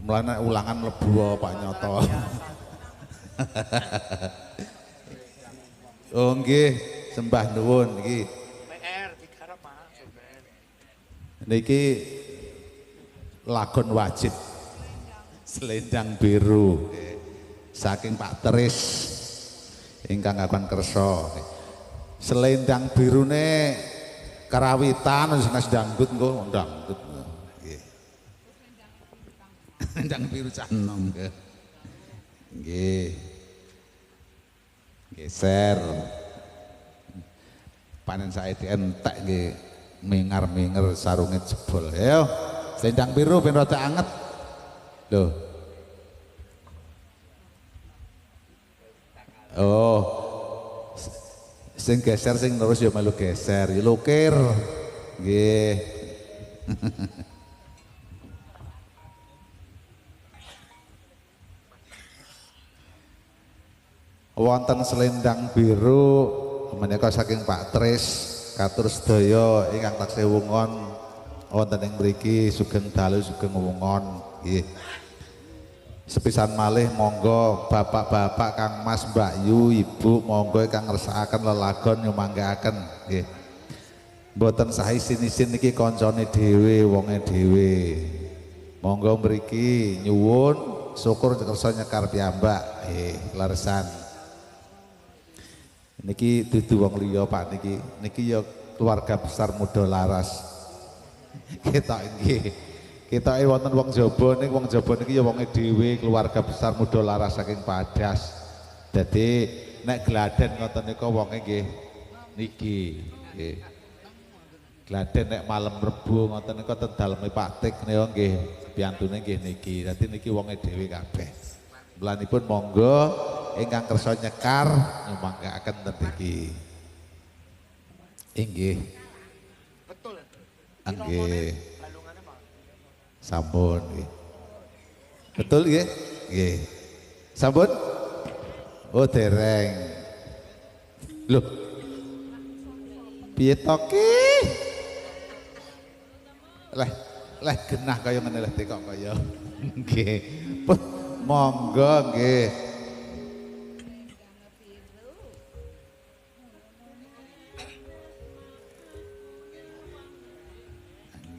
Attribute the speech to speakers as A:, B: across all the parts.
A: Mulane ulangan mlebu Pak Nyoto. Oh nggih, sembah nuwun iki. PR digarap Mas. Niki lagon wajib Selendang Biru saking Pak Teris ingkang kagungan kersa. Selendang birune karawitan wis dangdut engko dangdut. Nggih. Selendang biru cah enom nggih. Nggih. Geser. Panen saiki entek nggih mingar-minger sarunge jebol. Ayo, selendang biru ben rada anget. Lho. Oh. Sing geser sing terus ya melu geser, ya lukir. Nggih. Wonten selendang biru menika saking Pak Tris katur sedaya ingkang taksih wungon wonten ing mriki sugeng dalu sugeng wungon nggih. Sepisan malih monggo bapak-bapak Kang Mas Mbak Yu Ibu monggo ingkang ngersakaken lelagon nyumanggaken nggih. Mboten sah isin-isin niki kancane dhewe wonge dhewe. Monggo mriki nyuwun syukur kersa nyekar piyambak nggih leresan. Niki dudu wong liya Pak niki ya keluarga besar Muda Laras. Kita nggih. Ketoke wonten wong jaba niki ya wonge dhewe keluarga besar Muda Laras saking Padas. Dadi nek gladen ngoten nika wonge nggih niki nggih. Gladen nek malam Rebo ngoten nika ten daleme Pak Tik nika nggih piyantune nggih niki. Dadi niki wonge dhewe kabeh. Mulanipun monggo ingkang kersa nyekar nyumanggaken ten iki. Inggih. Betul. Nggih. Sampun nggih. Betul nggih? Nggih. Sampun? Oh dereng. Loh. Piye to ki? Leh genah kaya ngene leh kok kaya. Nggih. Monggo nggih.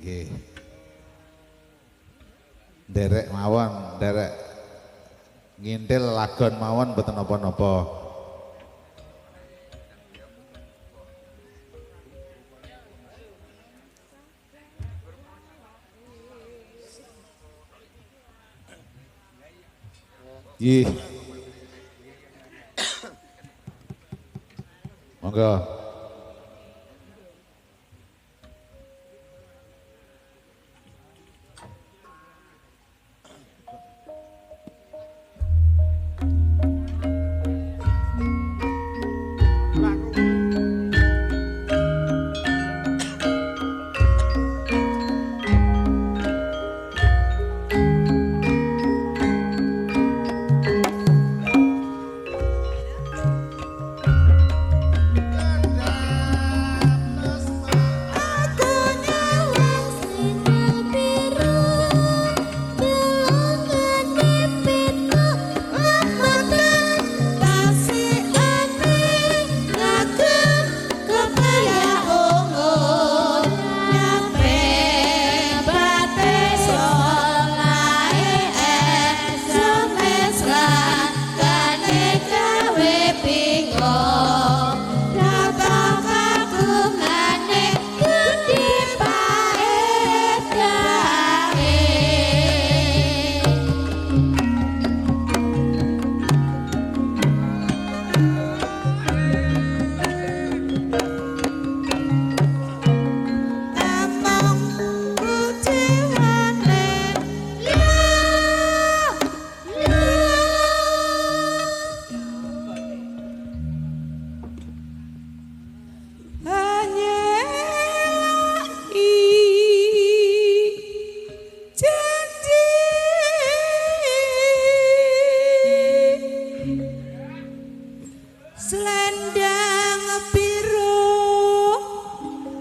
A: Nggih. Derek mawon, derek ngintil lagon mawon mboten napa-napa. Nggih. Monggo.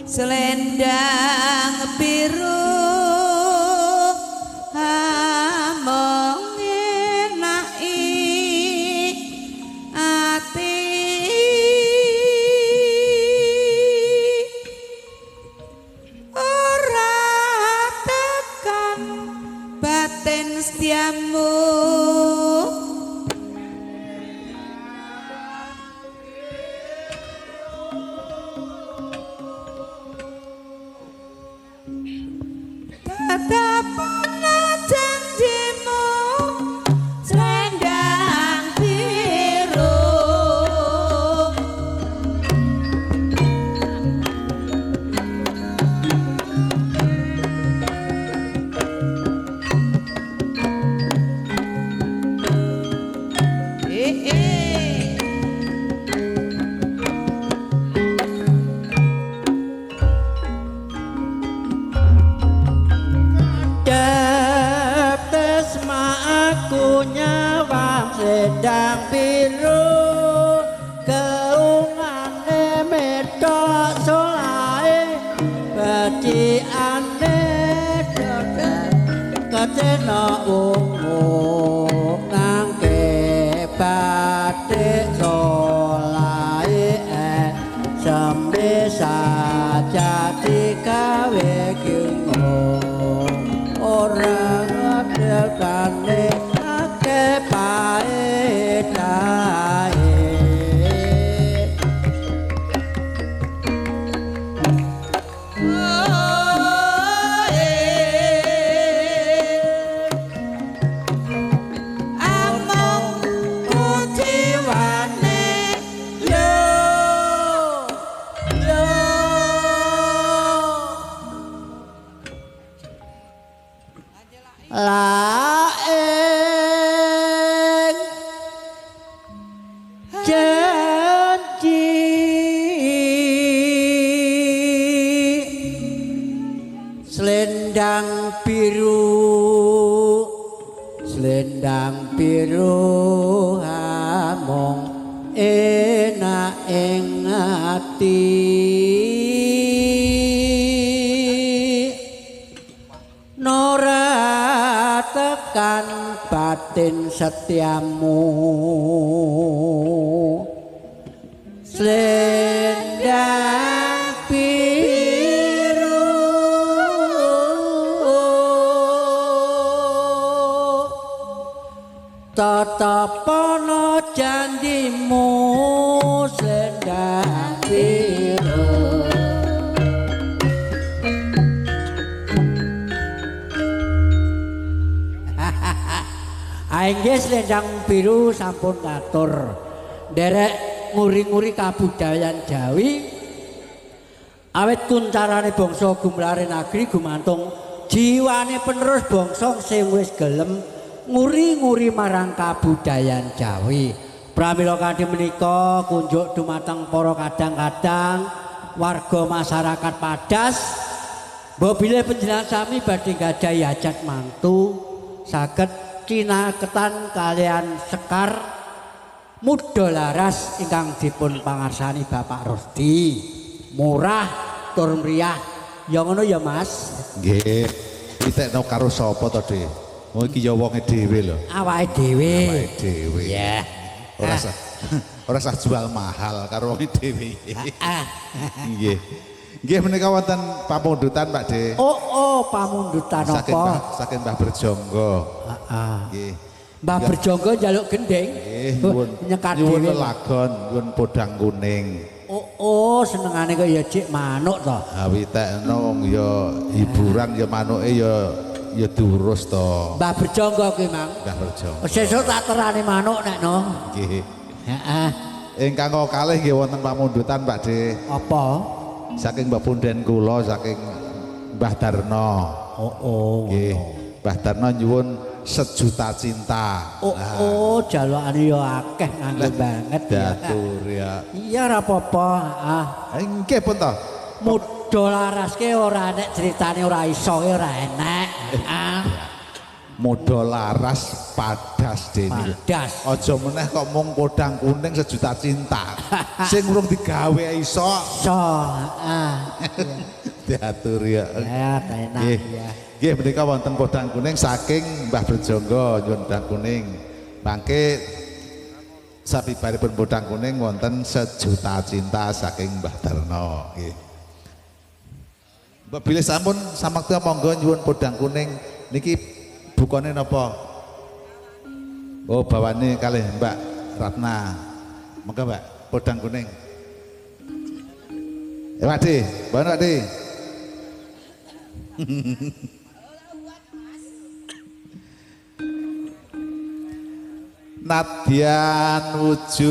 B: Selendang biru amon ciane dodol kecena ungu nangke batik solae sembe saja digawe gingung ora ngadekane akeh paedahe laeng janji selendang biru hamong enak ing ati nora tekan batin setiamu selendang biru tatapono janjimu selendang biru Inggih selendang biru sampun katur nderek nguri-nguri kabudayan Jawi awet kuncarane bangsa gumlare negeri gumantung jiwane penerus bangsa sing wis gelem nguri-nguri marang kabudayan Jawi. Pramila kanthi menika kunjuk dumateng para kadang-kadang warga masyarakat Padas mbok bilih panjenengan sami badhe gadahi hajat mantu saged kinaketan kalian Sekar Muda Laras ingkang dipun pangarsani Bapak Rusdi murah tur mriyah ya ngono ya Mas
A: nggih ditekno karo sapa to Dik oh iki ya wonge dhewe lho
B: awake dhewe
A: ya ora sah jual mahal karo wonge dhewe nggih nggih menika wonten pamundutan Pak De
B: oh pamundutan apa
A: saking Mbah Berjonggo
B: nggih Mbah Berjonggo njaluk gendeng nyekat
A: nyuwun lelagon nyuwun podang kuning
B: oh senengane kok ya Cik manuk to
A: ha witekno wong ya hiburan ya manuke ya diurus to
B: Mbah Berjonggo kuwi Mang
A: Mbah Berjonggo
B: sesuk tak terani manuk nek no
A: nggih
B: heeh
A: ingkang kalih nggih wonten pamundutan Pak De
B: apa
A: saking Mbah Punden kula saking Mbah Darno nggih Mbah Darno nyuwun sejuta cinta
B: jalukane ya akeh nganggo banget
A: datur ya
B: iya ora apa-apa
A: nggih pun to
B: Muda Laras ke ora enek critane ora iso ora enek
A: Muda Laras Padas dene aja meneh kok mung podang kuning sejuta cinta sing urung digawe iso diatur ya
B: enak ya
A: nggih menika wonten podang kuning saking Mbah Berjonggo nyuwun podang kuning mangke sabibaripun podang kuning wonten sejuta cinta saking Mbah Darno nggih Mbak bilih sampun samakta monggo nyuwun podang kuning niki bukane napa oh bawane kalih Mbak Ratna monggo Mbak podang kuning Pak De bawa Pak De Nadyan wujud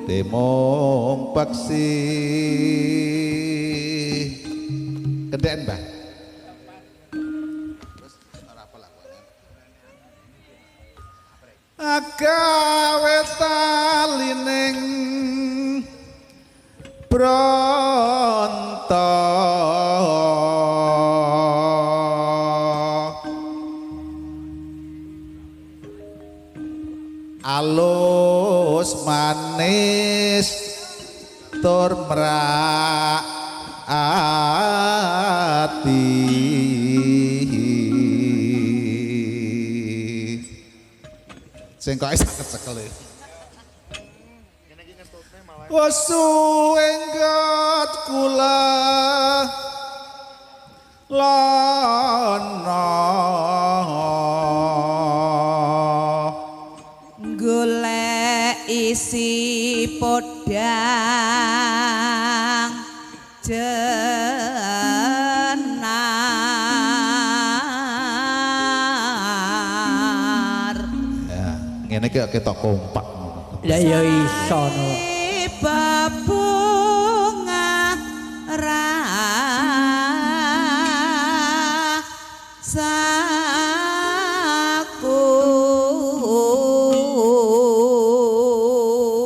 A: demong paksi kendeen Mbah agawe talining bronto alus manis tur merak ati sing kok cekel Wasuenggat kula lana
C: golek isi podang jenar
A: ya ngene iki ketok kompak
B: Ya ya iso no.
C: Bebunga rasaku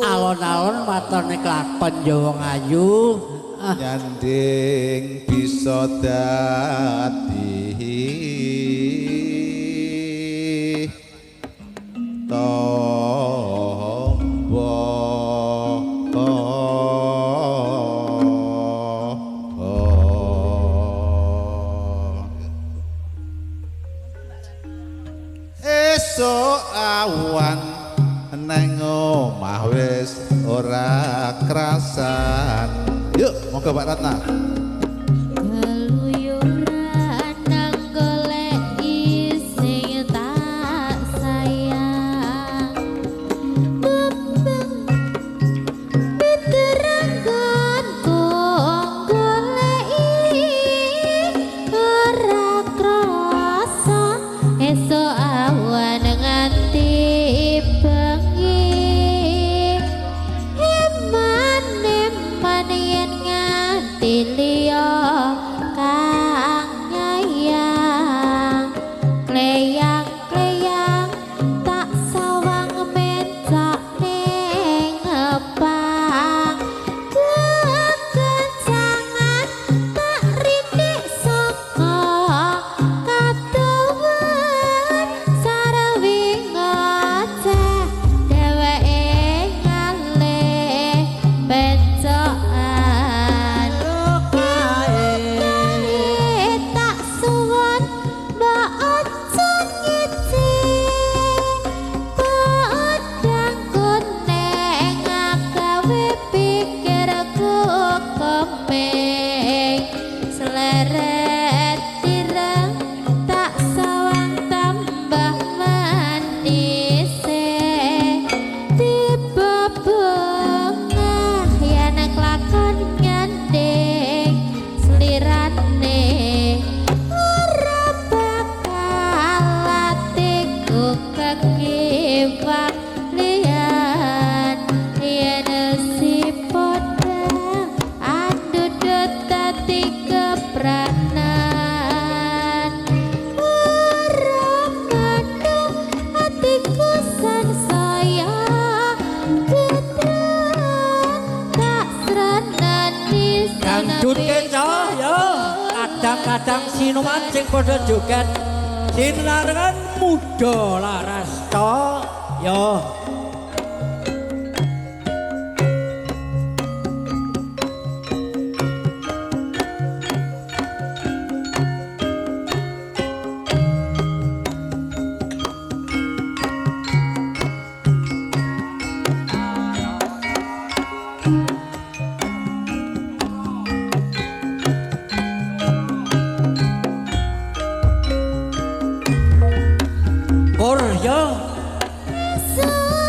B: Alon-alon watone kelakon Jawa Ngayu.
A: nyanding bisa dadi esok awan neng omah wis ora krasan. Yuk, monggo Pak Ratna.
D: Keluyuran nang goleki sing tak sayang Bembang piteranggonku goleki ora krasa esuk awan nganti bengi eman yen nganti liya kang nyayang kleyang-kleyang tak sawang mencak ning ngepang kekencangan tak rintik saka katuwen sarewi ngoceh dheweke ngalih pencokan tak suwon mbak ojo ngicing podang kuning gawe pikirku kemeng seleret tireng tak sawang tambah manis tiba bengah yen kelakon nyanding slirane ora bakal atiku kekiwak liyan yen si podang andudut dadi kepranan ora manung atiku sansaya gedang tak srenani
B: Dangdut keco yo. Kadang-kadang sinuman sing padha joget sinarengan muda laras to yo. Pur yo.
D: Sun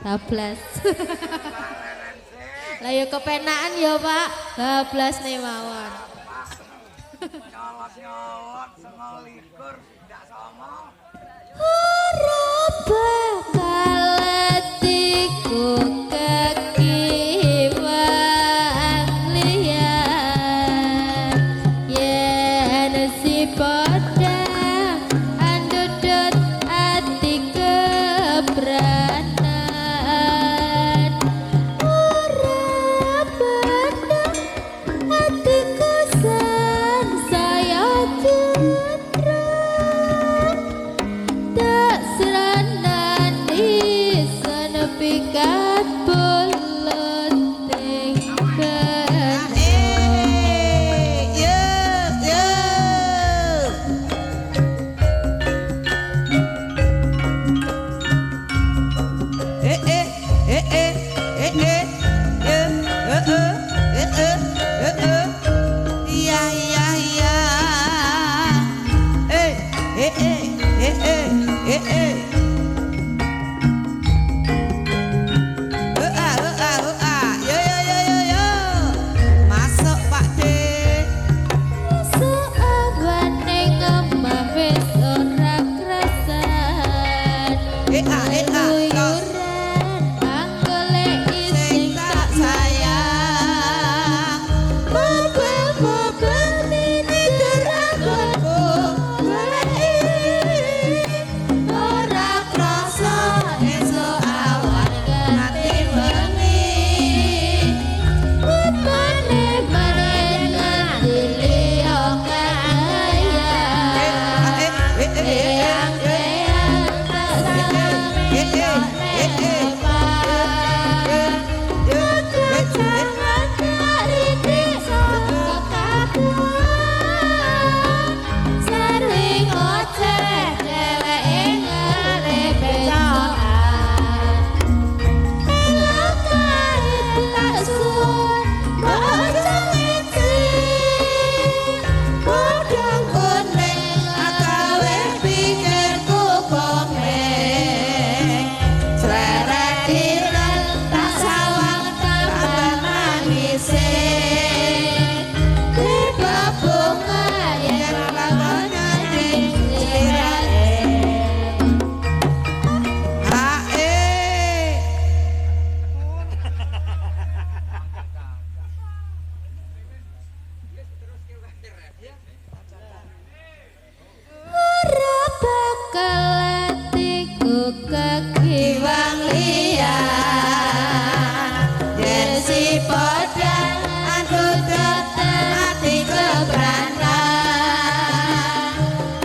D: bablas. Lah ya kepenakan ya Pak, bablas nih mawon.
E: Nyolot-nyolot 29 ndak sama.
D: Ora bakal atiku kekiwang liyan yen si padha andudut ati kebranan ora padha atiku san saya tak seranani senepikat buleting ben
C: Yo yo. Iya iya iya. Yo yo yo yo yo. Masuk Pak De.
D: saabane ngembah wis ora krasan Luyuran anggole
C: Sing
D: ising
C: tak sayang. Mobil-mobil miniatur anggonku goleki. Ora krasa esuk awan nganti wengi.
D: Mane maren nganti liya kaya Eyang tak sampe jangan dari desa kekabuan Sering ngoceh dheweke ngarepe cokan Elokai tak suwun bojong iki
C: Bodong kuning agawe pikirku komeng. Sleret ireng tak sawang tambah mangise. Tiba bunga yen lakonan ning slirane. Hae.
D: ora bakal atiku kekiwang
C: liyan yen si padha andudut ati kebranan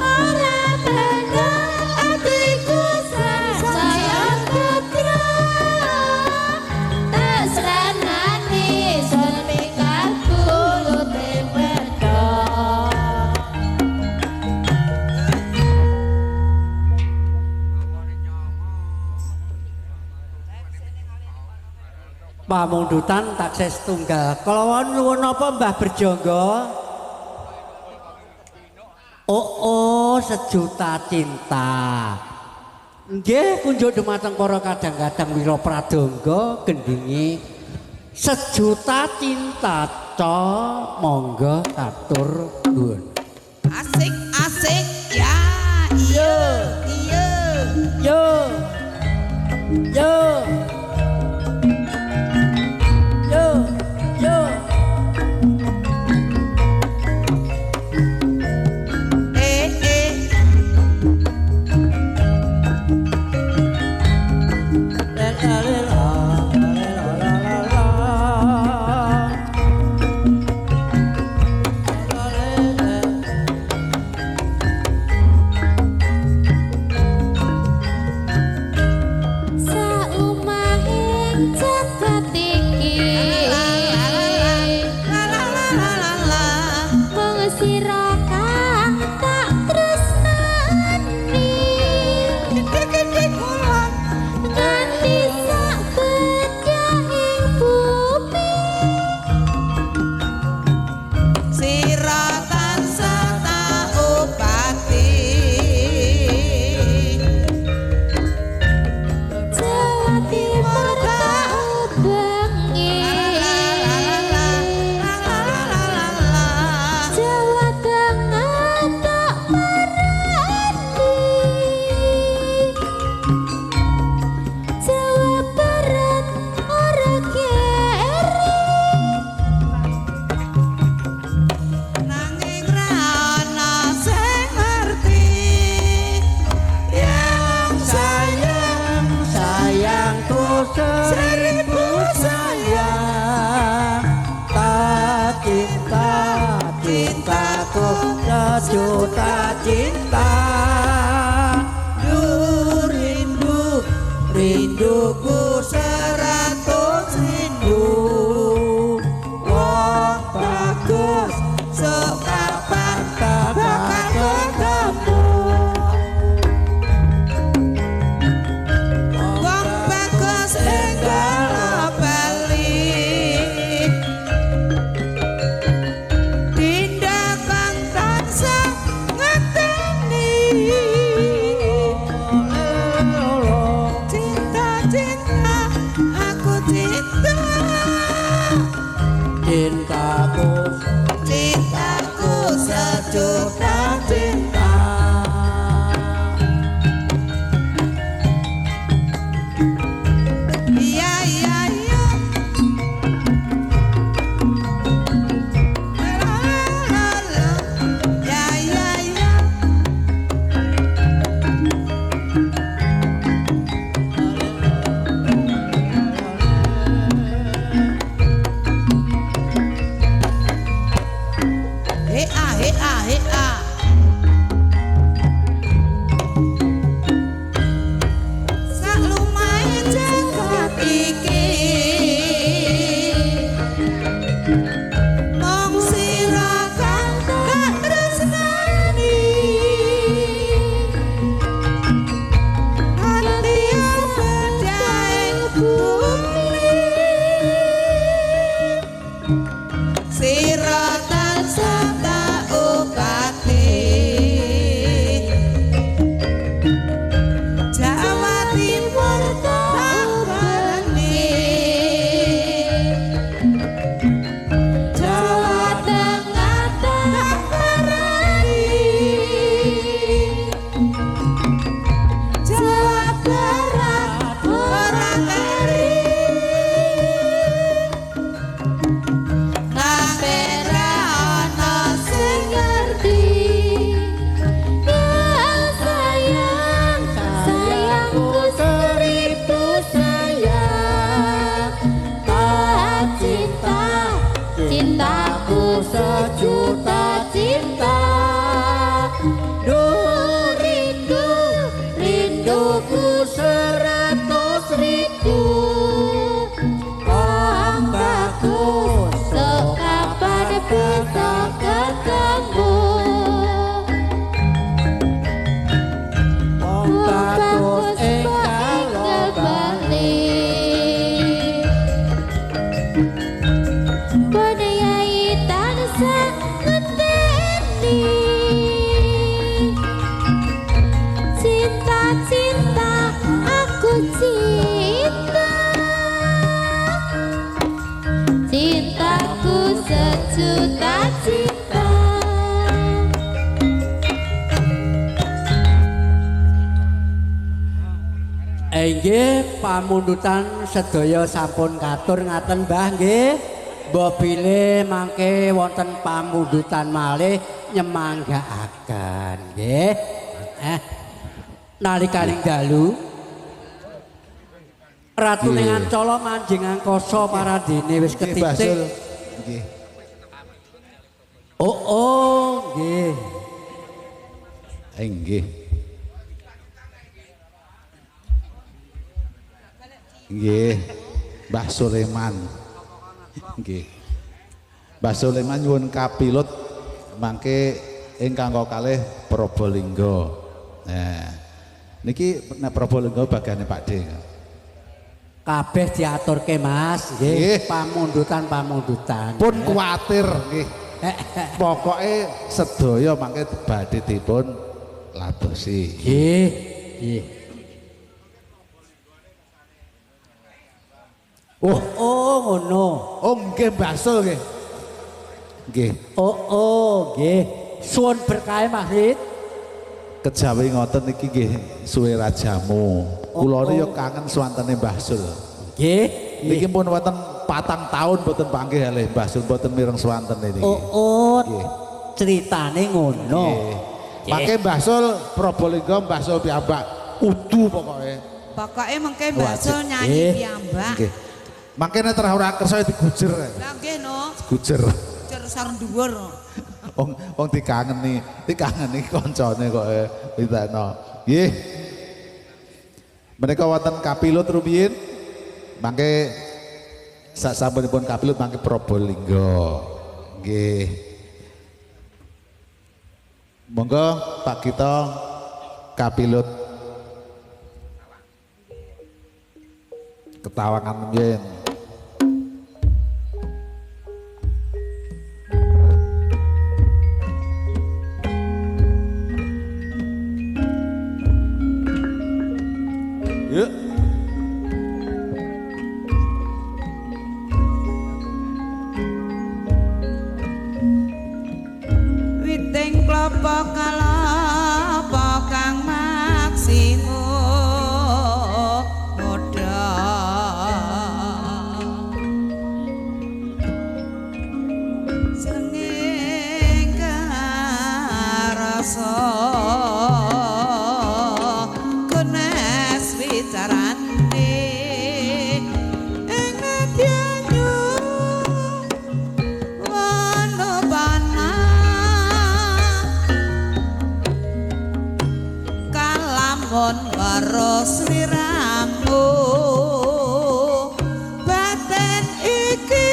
C: ora beda atiku saya putra
D: tak seranani
C: semikat bulut bedok.
B: Pamundutan taksih tunggal. Kelawon nuwun apa Mbah Berjonggo? Oh, sejuta cinta. Nggih kunjuk dumateng para kadang-kadang Wira Pradangga gendingi sejuta cinta monggo katur nuwun.
C: Asik asik ya iya iya.
B: Yo. Yo. Yo. Yo.
C: Eh.
B: La la la la la la la. sejuta cinta. Rindu, rinduku 100 rindu. Wong bagus, sok kapan bakal ketemu.
C: Wong bagus enggal bali tindakan tansah ngeteni cinta-cinta aku cinta cintaku sejuta cinta. Iya iya iya. La, la, la. Ya ya ya. He ah he ah he ah. Sak lumahe jagat iki mong sira kang gak tresnani ati bedhae bumi sira tansah tak obati Jawa Timur tak berani Jawa Tengah tak berani Jawa Barat orang eri kabeh ra ana sing ngerti sayang sayangku 1000 sayang tak cinta cintaku sejuta cinta. Duh rindu rinduku 100 ribu. Wong bagus sok kapan bisa ketemu. Wong bagus enggal balik. Bodayai tansah ngeteni. Cinta-cinta aku cinta. Cintaku sejuta cinta. Nggih pamundutan sedaya sampun katur ngaten Mbah nggih. Mbok bilih mangke wonten pamundutan malih nyemanggaaken nggih. Nalikaning dalu Ratu ning Ancala manjing angkasa paradene wis
A: Nggih, Mbah Sul.
B: ketitik.
A: Nggih.
B: Oh nggih.
A: Nggih. Nggih. Mbah Sulaiman. Nggih. Mbah Sulaiman nyuwun kapilut mangke ingkang kalih Probolinggo. Nah, niki nek Probolinggo bagane Pak D.
B: Kabeh diaturke Mas
A: Nggih.
B: nggih pamundutan.
A: Pun kuwatir nggih. Pokoke sedaya mangke badhe dipun ladosi.
B: Nggih, nggih. Oh ngono.
A: Oh nggih Mbah Sul nggih. Nggih.
B: Oh nggih. Suwun berkah Mas Rit.
A: Kejawi ngoten iki nggih suwe rajamu. Kula ya kangen swantene Mbah Sul.
B: Nggih.
A: Niki pun wonten 4 tahun boten panggih kalih Mbah Sul boten mireng swantene niki.
B: Oh ceritane ngono.
A: Nggih. Mangke Mbah Sul Probolinggo Mbah Sul piyambak udu pokoke.
C: Pokoke mengke bakso
B: Wajib.
C: nyanyi piyambak.
A: Nggih. Mangke nek terah ora kersa digujer.
C: Lah nggih no,
A: Gujer.
C: cer sareng dhuwur.
A: wong dikangeni kancane kok pitakno. Nggih. Menika wonten kapilut rumiyin. Mangke sasampunipun kapilut mangke Probolinggo. Nggih. Monggo Pak Gito kapilut Ketawangan yen. Yuk.
C: Witing klapa kalapa kang maksimu modha senging karasa kenes wicarane ing nadyanyu wanopana kalamun karo sliramu batin iki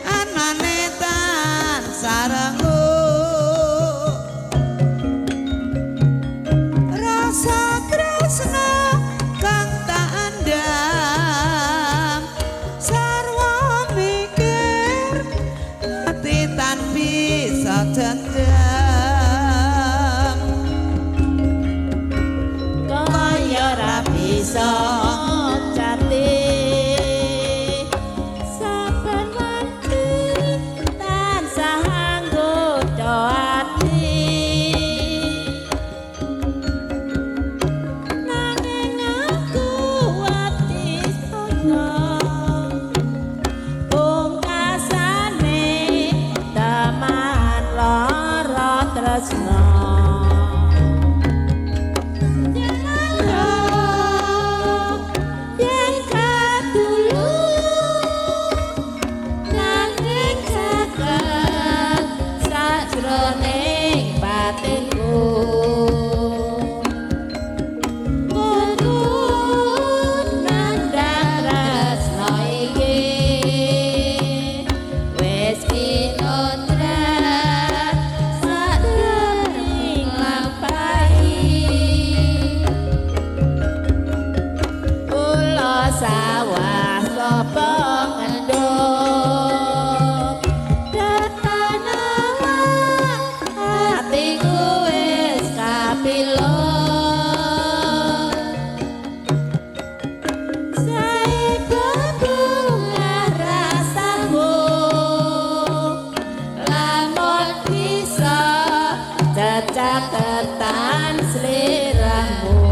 C: anane tan sarengmu rasa tresna kang tak andam sarwa mikir ati tan bisa dendam kaya ra bisa jati saben wanci tansah anggoda ati nanging aku ati saya pungkasane taman lara tresna yang kadulu nanging gagal sajroning batinku kudu nandhang tresna iki wis kinodrat sadurung lampahi Pulo sawah sapa ngendhog datanawa atiku wis kapilut saiko bunga rasamu lamun bisa cacaketan sliramu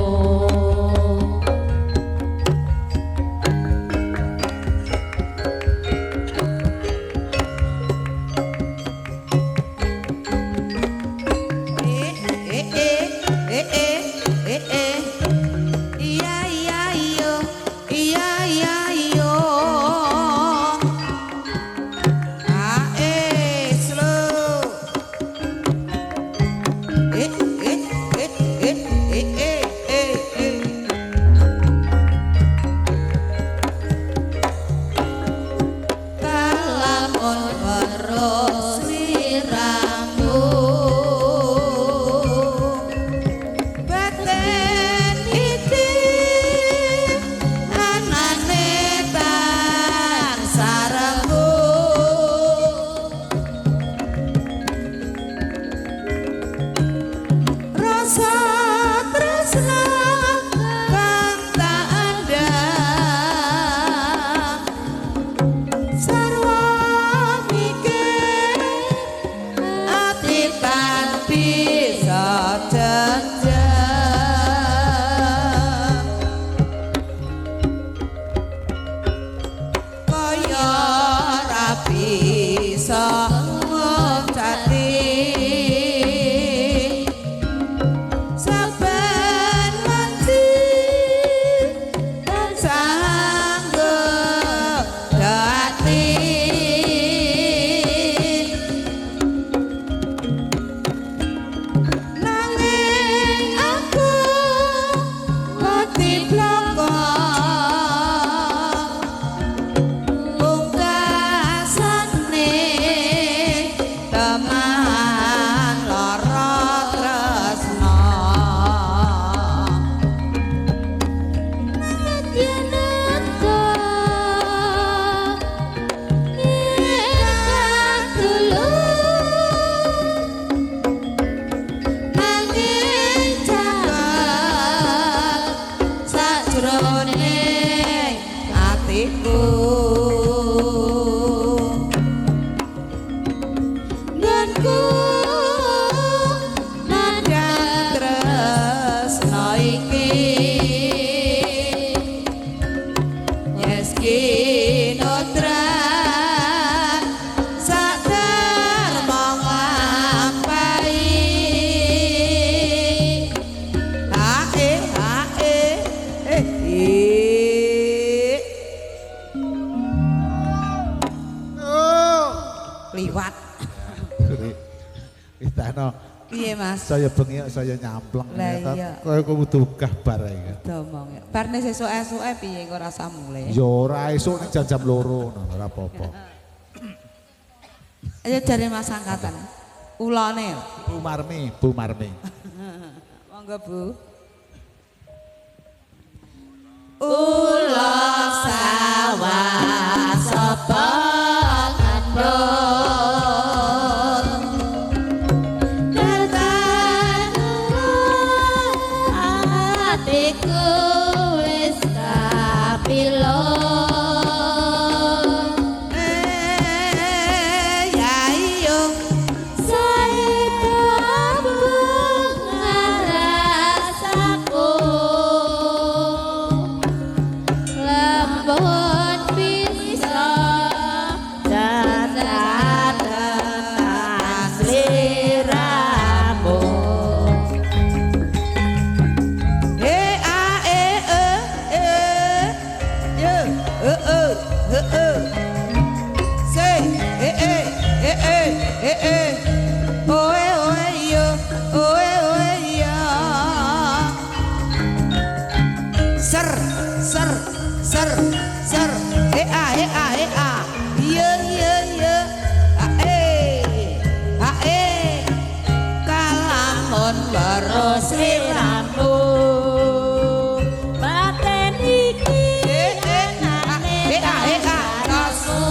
C: Liwat.
A: Istana.
C: Piye Mas?
A: Saya bengi saya nyampleng.
C: Lah iya.
A: Kaya kudu kabar iki.
C: Domong ya. Barne sesuk-esuke piye kok rasa mulai?
A: Ya ora esuk ning jam-jam 2 ora apa-apa.
C: Ayo jare Mas angkatan. Ulane.
A: Bu Marmi.
C: Monggo Bu. Ula sawah sapa ngandung
D: Hatiku wis kapilo
C: ya iyo
D: Saiki ngarasaku Lembut bisa
C: datang sliramu Baros liramu
D: Baten iki enane rasmu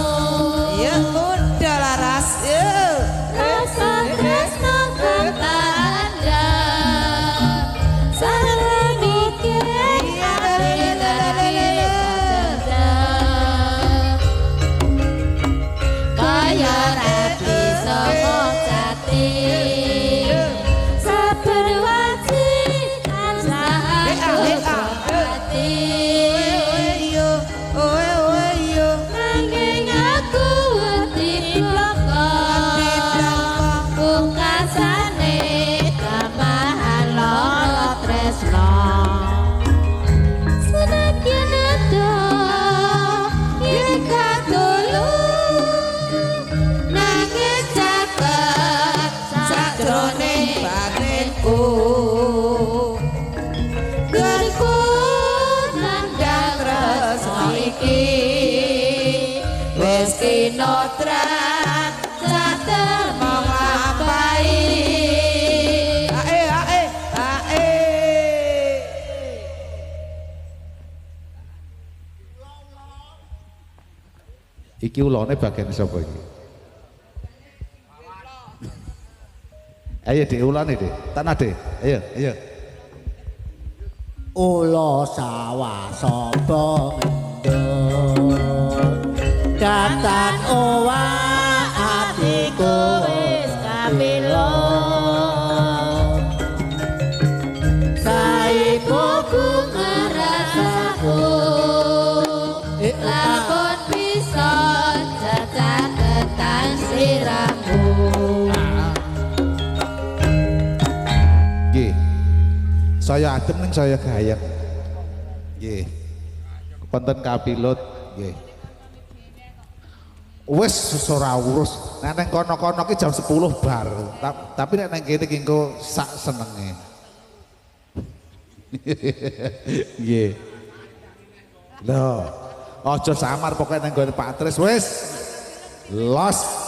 C: ya udah laras ya
D: Rasa tresno kepanda Sareng iki ati dari pacarda Kaya rapi sama jati Saben wajikan sahaku berhati Nanging aku wedi blokok Pungkasane tambahan lolo tresno Senadyan ada yen katulung
C: nangis caket sakjroning batinku
D: Geriku nandang tresno iki
C: wis kinotrat satempo nglampahi ae
A: Iki ulone bagian sapa iki? Ayo diulane Dik. Tanah Dik. Ayo.
B: Ula sawah sapa mendung Datan owah atiku wis kapilo Saipoku
D: ngerasaku Lamun bisa cacaketan sliramu
A: Nggih. Saya adem ning saya gayeng. Nggih. Konten kapilut nggih. Wis ora urus. Nek nang kono-kono ki jam 10 bar. Tapi nek nang kene ki engko sak senenge. Nggih. Loh, aja samar pokoke nang gone Pak Tris wis. Los.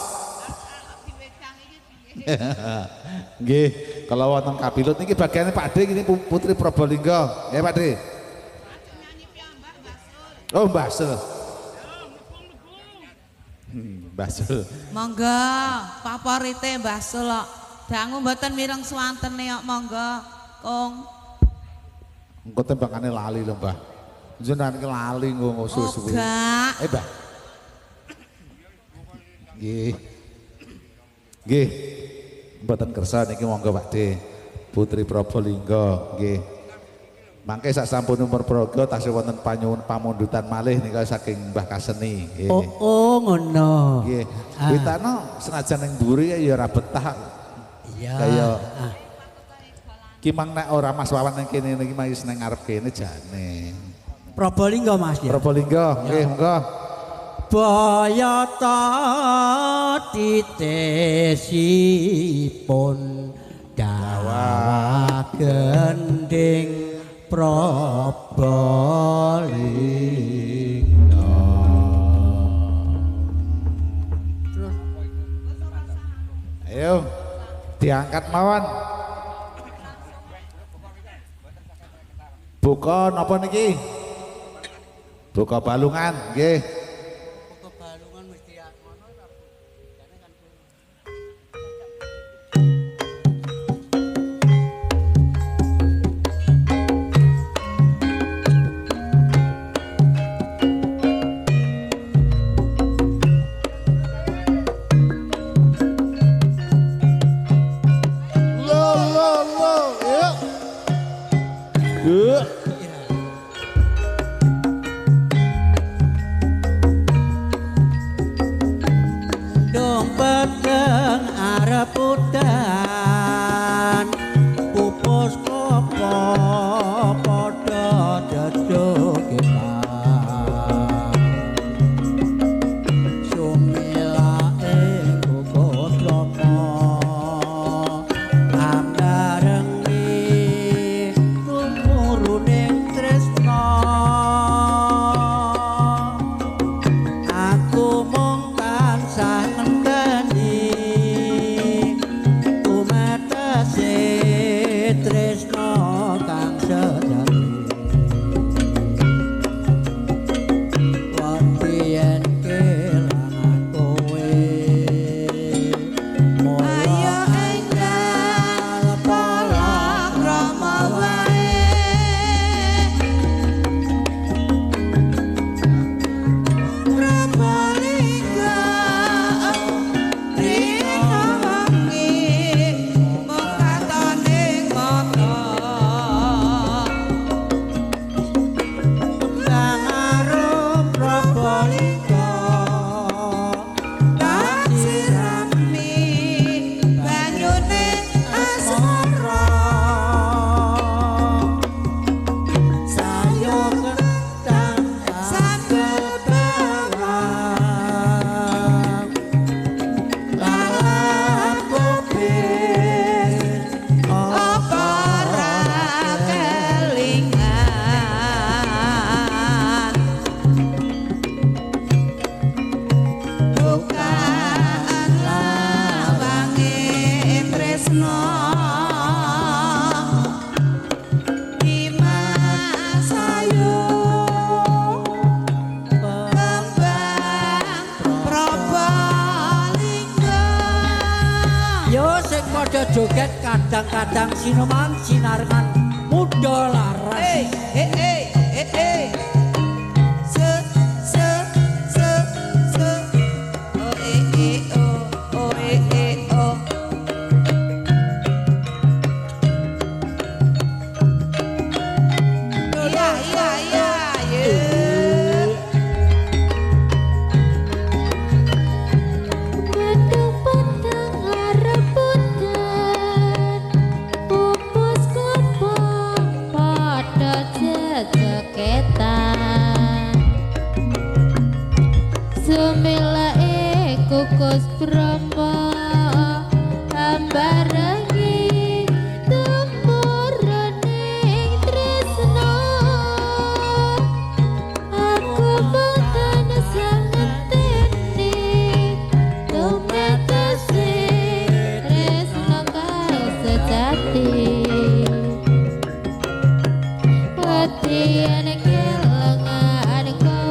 A: Nggih, kalau wonten kapilut niki bagiane Pak D ini Putri Probolinggo. Ya Pak D. Oh, Mbah Sul. Mbah Sul.
C: Monggo, favorite Mbah Sul kok. Dangu mboten mireng swantene kok monggo. Kong.
A: Engko tembangane lali lho, Mbah. Jenengan iki lali nggo suwe-suwe.
C: Enggak.
A: Mbah. Nggih. Nggih. Mboten kersa niki monggo Pakde. Putri Probolinggo nggih. Mangke sak sampun umur praga tasih wonten panyuwun pamundutan malih nika saking Mbah Kaseni. Nggih.
B: Oh, ngono.
A: Nggih. Witano senajan ning mburi ya ora betah.
B: Iya.
A: Kaya ki mang nek ora Mas Wawan ning kene niki wis ning ngarep kene jane.
B: Probolinggo Mas ya.
A: Probolinggo nggih monggo.
B: Bayata titesipun dawa gending Probolinggo.
A: Ayo diangkat mawon. Buka napa niki? Buka balungan nggih.
B: Dong peteng arep udan pupus klopo padha dedoketan sumila ing kukus lomo ambarengi tumuruning tresna aku mung tansah ngenteni tumetese tresna kang sejati wati yen kelangan kowe
C: Ayo enggal pola krama wae. Probolinggo rino wengi mekatone mata.
B: kang arum Probolinggo
C: Tak sirami banyune asmara.
B: sayo ketang
C: Sambil bawang
B: lalap kuping
C: apa ra kelingan. Bukan lawange tresno Dimas Ayu kembang Probolinggo.
B: yo sing padha joget kadang-kadang sinuman sinarengan muda laras
C: Se oh oh oh. Iya ya.
D: Peteng-peteng arep udan pupus klopo padha jejeketan sumila kukus brama ambarengi tumuruning tresna aku boten sangeteni tumetese tresna kang sejati wati yen kelangan kowe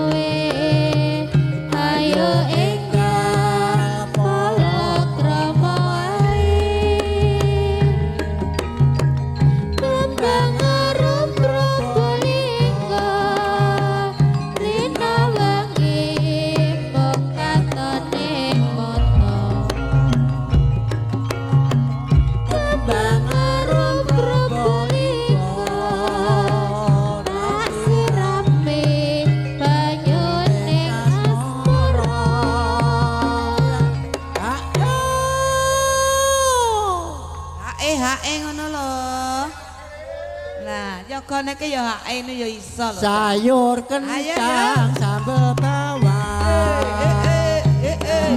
C: kene ki ya ini ya iso lho.
B: Sayur kencang sambal bawang.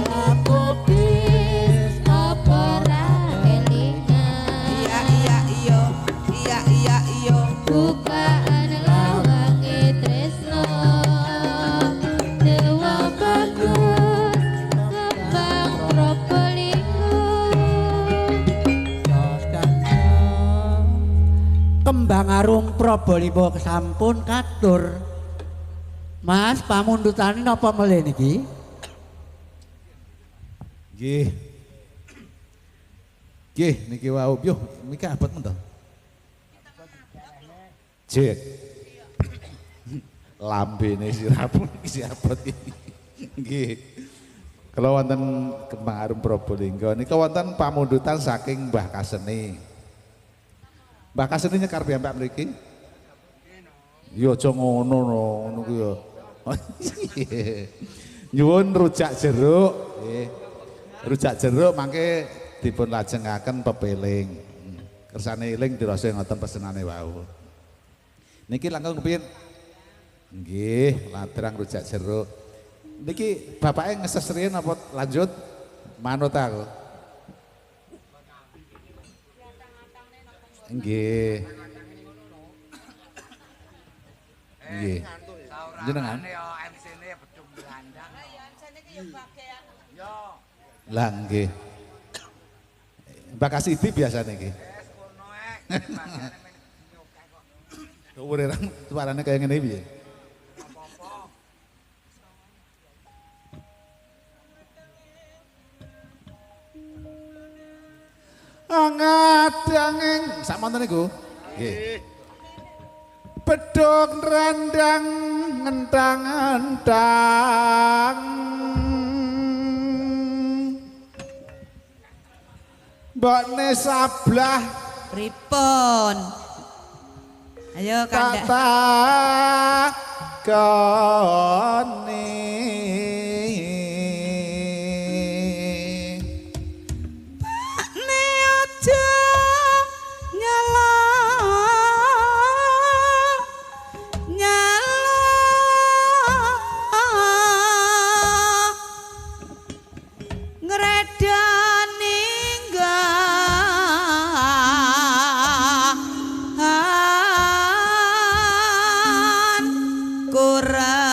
B: Aku bis
D: Opora kelingan
C: Iya.
D: bukaan lawange tresno dewa bagus kembang probolinggo
B: Kembang arum Probolinggo sampun katur. Mas pamundutane napa melih niki?
A: Nggih. Nggih niki wau. Yo, miki abot men to. Jek. Lambene sirapun isi abot iki. Nggih. Kalau wonten Kembang Arum Probolinggo nika wonten pamundutan saking Mbah Kaseni. Mbah Kaseni nyekar piyambak mriki? Ya aja ngono ngono ku ya. Nyuwun rujak jeruk, nggih. Rujak jeruk mangke dipun lajengaken pepeling. Kersane eling dirasa ngoten pesenane wau. Niki langkung kepiyén? Nggih, ladrang rujak jeruk. Niki bapake ngeses riyen apa lanjut? Manut aku. Nggih. Nggih. Jenengan?
E: MC-ne becung gelandang.
A: Lah nggih. Mbak Kasidi biasa niki.
E: Kono ae bagiane men nyokek kok.
A: Ureran suarane kaya ngene piye? Angadanging sakmonten niku. Nggih. Bedhog randang ngentang-entang. Mbokne sablah
C: Pripun? Ayo Kandak.
A: kata kone
C: Ne aja nyala ngredani nggahan kurang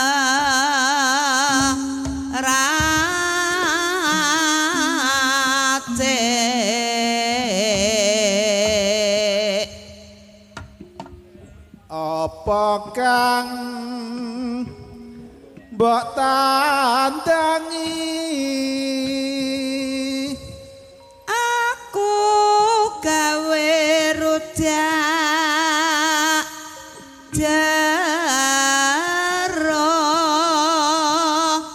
C: racik
A: apa kang mbok tandangi
C: aku gawe rujak jeruk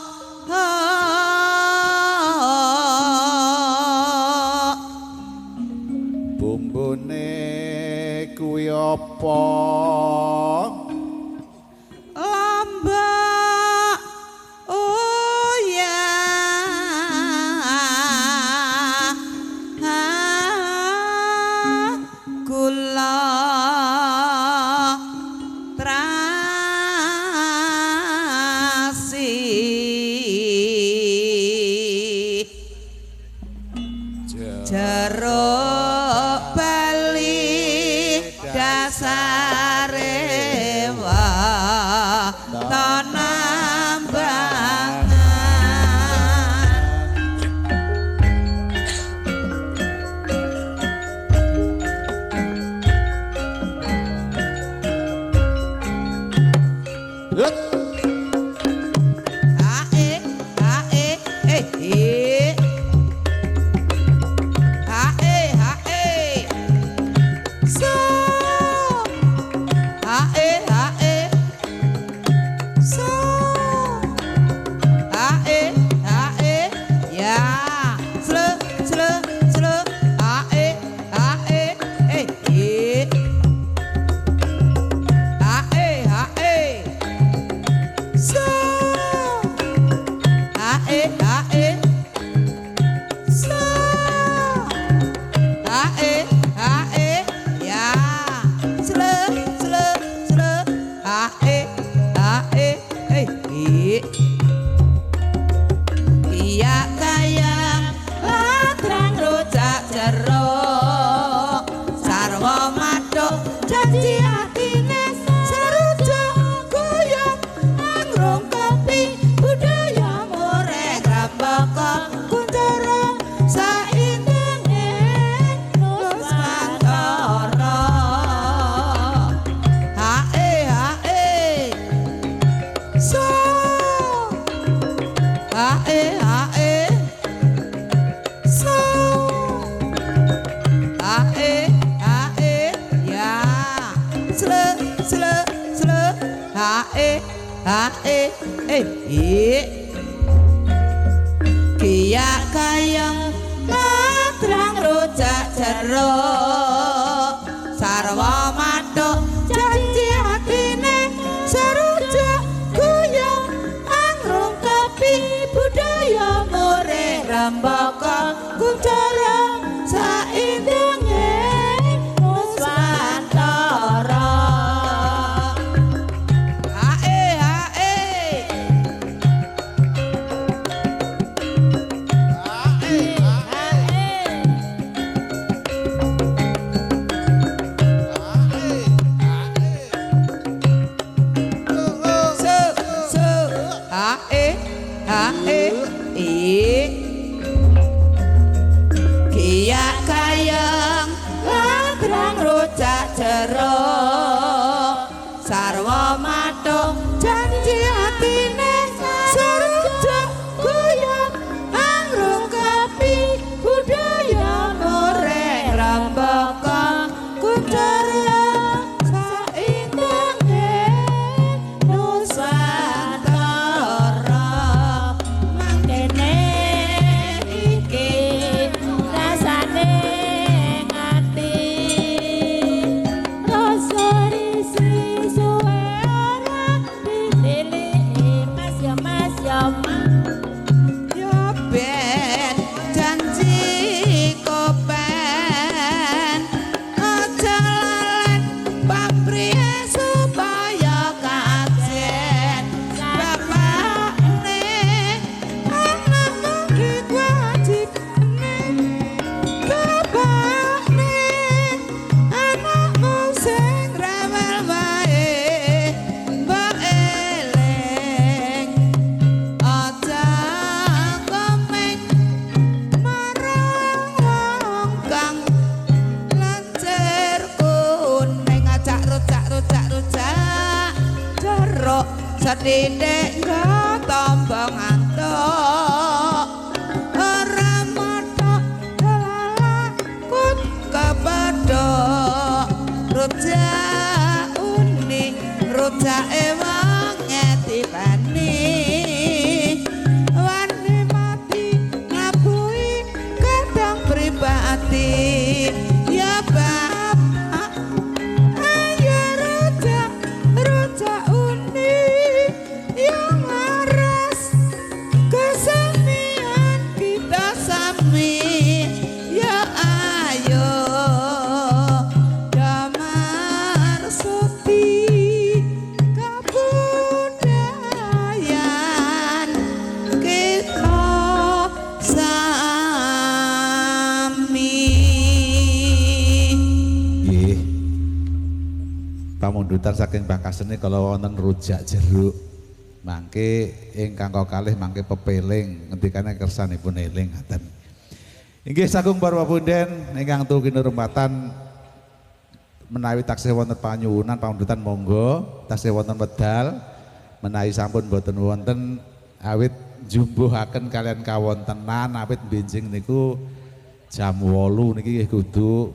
A: bumbune kuwi apa
C: lombok uyah gula trasi jeruk bali dasare tanambangan
A: Yut.
C: hae hae hae so hae so hae ya sle hae hae Iya kayang latrang rujak jeruk sarwa maduk janji atine serujuk guyub angrung kopi budaya mureh grambaka kuncoro saindenge Nuswantara hae so hae so hae ya sle hae Kia kayang madrang rujak jeruk sarwa maduk janji atine serujuk guyub angrung kopi budaya mureh rembaka kuncoro saindenge Nuswantara Kia kayang ladrang rujak jeruk sarwa maduk janji atine serujuk guyub angrung kopi budaya mureh rembaka kuncoro saindenge Nuswantara mangkene iki rasane ngati rasa risi suwe ora ditiliki mas ya mas ya ben janji kopen aja lalen papriye supaya kajen bapakne anakmu diwajibne bapakne anakmu sing rewel wae mbok eling aja komeng marang wong kang lancir kuning ajak rujak jeruk sethithik nggo tombo ngantuk ora mathok lalakut kepethuk rujak uni rujake wong ngetipani wani mati ngabuhi kadang pribadi ya bapak ayo rujak uni yang laras kesenian kita sami ya ayo damar suti kabudayan kita sami.
A: Nggih. Pamundutan saking Bakaseni kalau wonten rujak jeruk mangke ingkang kalih mangke pepeling ngendikane kersanipun eling ngaten. Inggih sagung para punden ingkang tuhu kinurmatan menawi taksih wonten panyuwunan pamundutan monggo taksih wonten wedal menawi sampun boten wonten awit jumbuhaken kalian kawontenan awit benjing niku jam 8 niki nggih kudu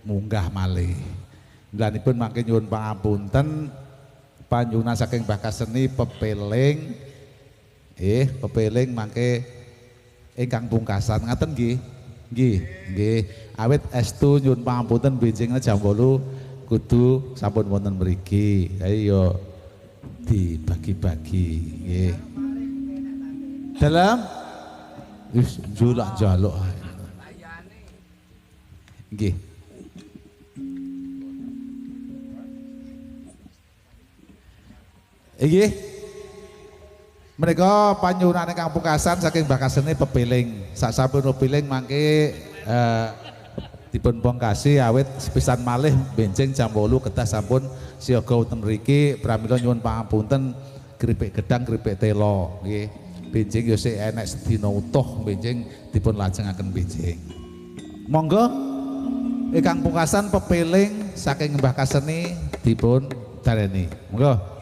A: munggah malih. Mlanipun mangke nyuwun pangapunten panjunan saking Bakaseni pepeling pepeling mangke ingkang pungkasan ngaten nggih. Nggih. Awit estu nyuwun pangapunten benjingna jam 8 kudu sampun wonten mriki. Ayo dibagi-bagi nggih. Dalam wis njulak-njaluk ae. Nggih. Nggih. Menika panyuwunane Kang Pungkasan saking Mbah Kasene pepiling. Sasampun pepiling mangke dipun pungkasi awit sepisan malih benjing jam 8 kedah sampun siaga wonten mriki pramila nyuwun pangapunten kripik gedang kripik telo nggih. Benjing ya sik enek sedina utuh benjing dipun lajengaken benjing. Monggo Kang Pungkasan pepiling saking Mbah Kasene dipun dareni. Monggo.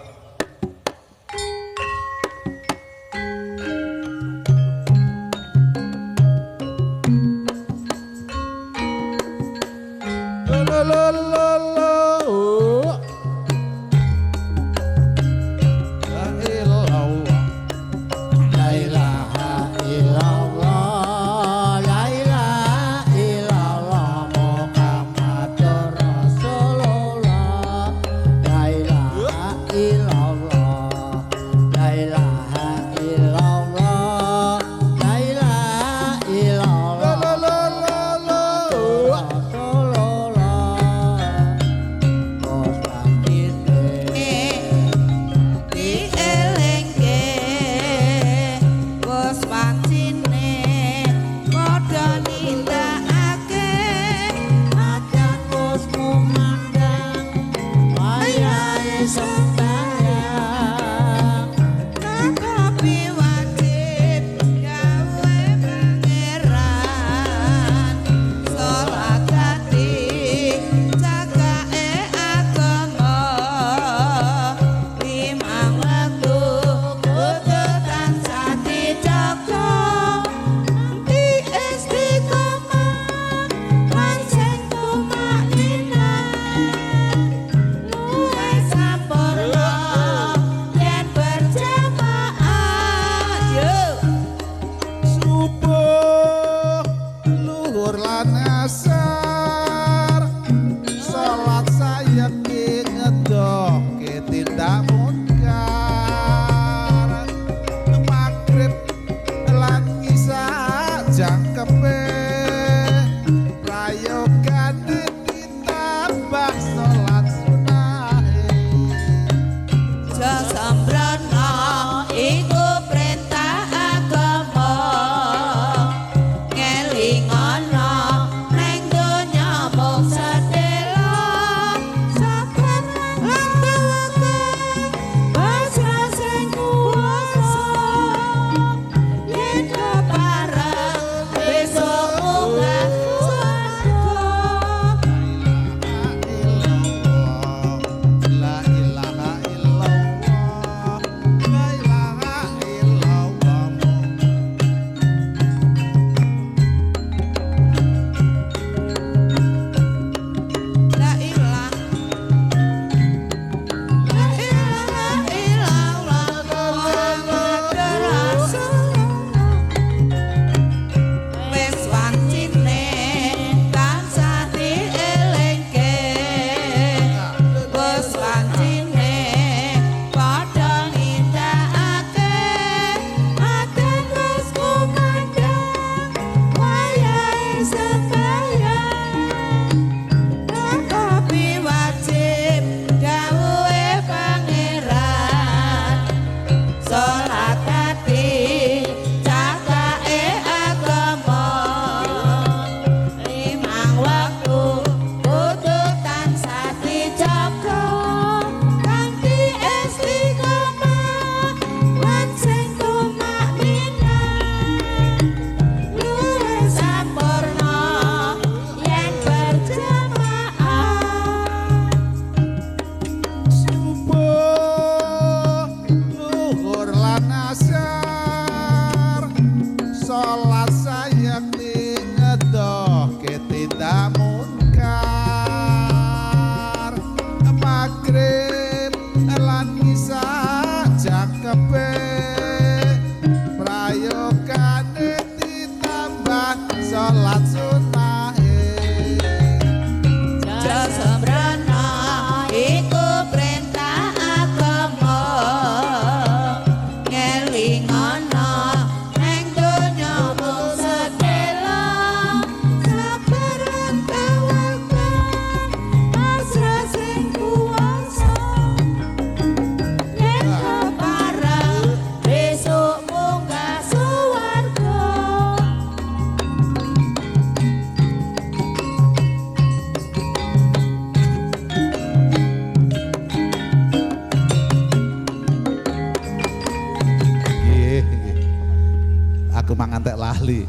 A: aku mangantek lali.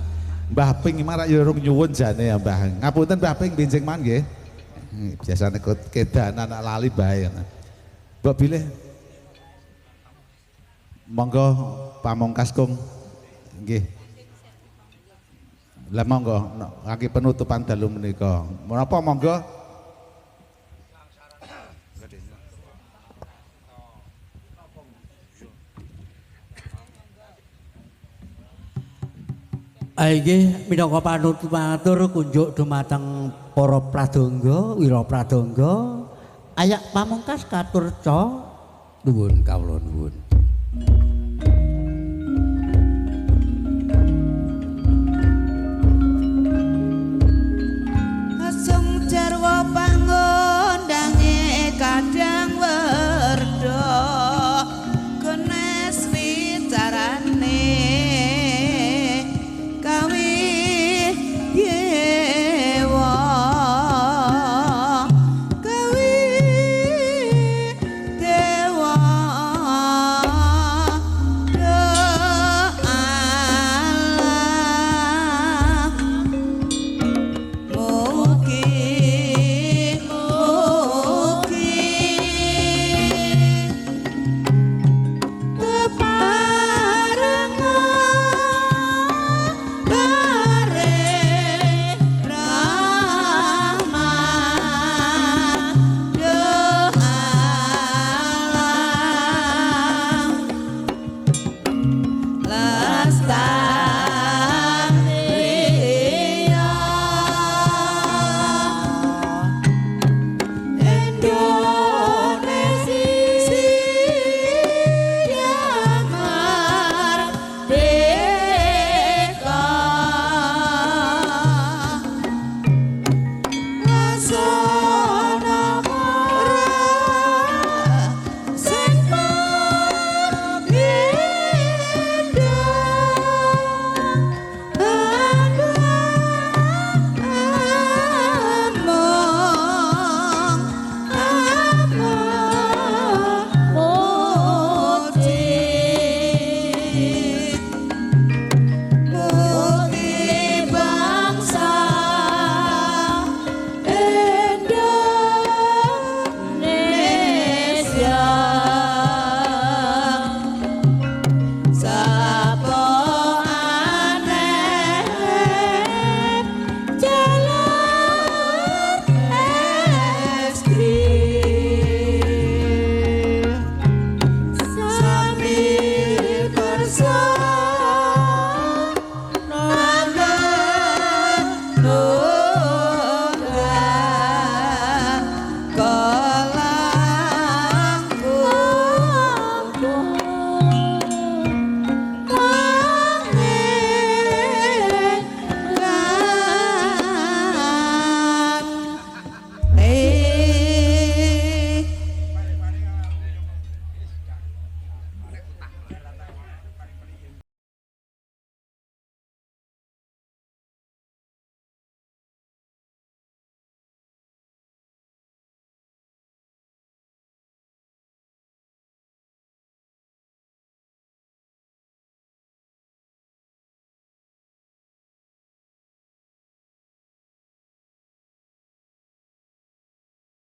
A: Mbah Ping marak ya urung nyuwun jane ya Mbah. Ngapunten Mbah Ping benjing man nggih. Biasane kedanan anak lali bae. Mbok bilih. Monggo Pamungkas Kung. Nggih. Lah monggo kaki penutupan dalu menika. Menapa monggo?
B: Inggih minangka panutupan matur kunjuk dumateng para pradonga, wira pradonga. Ayak Pamungkas katurca nuwun kawula.